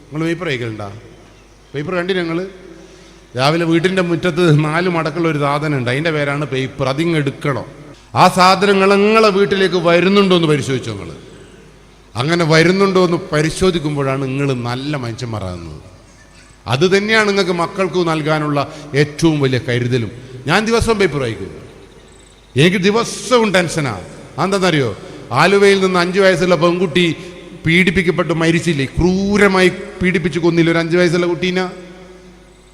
നിങ്ങൾ paper അയക്കലുണ്ടാ? Paper കണ്ടി ഞങ്ങൾ രാവിലെ വീട്ടിൻ്റെ മുറ്റത്ത് 4 മടക്കുള്ള ഒരു സാധനം ഉണ്ട്, അതിൻ്റെ പേരാണ് പേപ്പർ. അതിങ്ങ് എടുക്കണം. ആ സാധനങ്ങൾ നിങ്ങളെ വീട്ടിലേക്ക് വരുന്നുണ്ടോ എന്ന് പരിശോധിച്ചു. നിങ്ങൾ അങ്ങനെ വരുന്നുണ്ടോ എന്ന് പരിശോധിക്കുമ്പോഴാണ് നിങ്ങൾ നല്ല മനുഷ്യന്മാരാകുന്നത്. അത് തന്നെയാണ് നിങ്ങൾക്ക് മക്കൾക്ക് നൽകാനുള്ള ഏറ്റവും വലിയ കരുതലും. ഞാൻ ദിവസവും പേപ്പർ അയക്കും. എനിക്ക് ദിവസവും ടെൻഷനാണ്. എന്താണെന്നറിയോ? ആലുവയിൽ നിന്ന് 5 വയസ്സുള്ള പെൺകുട്ടി പീഡിപ്പിക്കപ്പെട്ട് മരിച്ചില്ലേ? ക്രൂരമായി പീഡിപ്പിച്ച് കൊന്നില്ലേ ഒരു 5 വയസ്സുള്ള കുട്ടീനെ?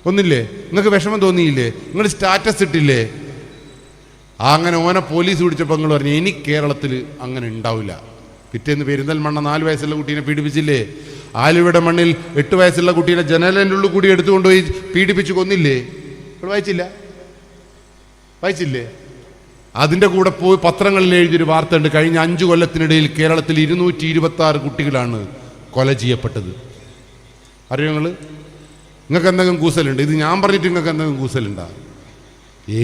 കൊന്നില്ലേ? നിങ്ങൾക്ക് വിഷമം തോന്നിയില്ലേ? നിങ്ങൾ സ്റ്റാറ്റസ് ഇട്ടില്ലേ? അങ്ങനെ ഓനെ പോലീസ് പിടിച്ചപ്പോൾ നിങ്ങൾ പറഞ്ഞു എനിക്ക് കേരളത്തിൽ അങ്ങനെ ഉണ്ടാവില്ല. പിറ്റേന്ന് പെരിന്തൽമണ്ണ 4 വയസ്സുള്ള കുട്ടീനെ പീഡിപ്പിച്ചില്ലേ? ആലുവയുടെ മണ്ണിൽ 8 വയസ്സുള്ള കുട്ടീനെ ജനലിൻ്റെ ഉള്ളിൽ കൂടി എടുത്തുകൊണ്ടുപോയി പീഡിപ്പിച്ച് കൊന്നില്ലേ? നിങ്ങൾ വായിച്ചില്ലേ? അതിൻ്റെ കൂടെ പോയി പത്രങ്ങളിൽ എഴുതിയൊരു വാർത്ത ഉണ്ട്. കഴിഞ്ഞ 5 കൊല്ലത്തിനിടയിൽ കേരളത്തിൽ 226 കുട്ടികളാണ് കൊല ചെയ്യപ്പെട്ടത്. അറിയോ നിങ്ങൾ? നിങ്ങൾക്ക് എന്തെങ്കിലും കൂസലുണ്ട്? ഇത് ഞാൻ പറഞ്ഞിട്ട് നിങ്ങൾക്ക് എന്തെങ്കിലും കൂസലുണ്ടാ?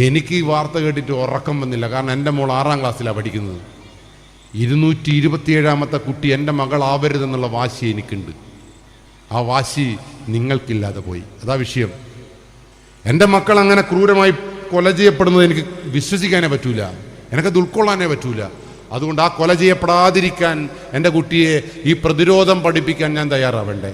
എനിക്ക് ഈ വാർത്ത കേട്ടിട്ട് ഉറക്കം വന്നില്ല. കാരണം എൻ്റെ മോൾ 6ാം ക്ലാസ്സിലാണ് പഠിക്കുന്നത്. 227ാമത്തെ കുട്ടി എൻ്റെ മകളാവരുതെന്നുള്ള വാശി എനിക്കുണ്ട്. ആ വാശി നിങ്ങൾക്കില്ലാതെ പോയി. അതാ വിഷയം. എൻ്റെ മക്കൾ അങ്ങനെ ക്രൂരമായി കൊല ചെയ്യപ്പെടുന്നത് എനിക്ക് വിശ്വസിക്കാനേ പറ്റൂല, എനിക്കത് ഉൾക്കൊള്ളാനേ പറ്റൂല. അതുകൊണ്ട് ആ കൊല ചെയ്യപ്പെടാതിരിക്കാൻ എൻ്റെ കുട്ടിയെ ഈ പ്രതിരോധം പഠിപ്പിക്കാൻ ഞാൻ തയ്യാറാവേണ്ടേ?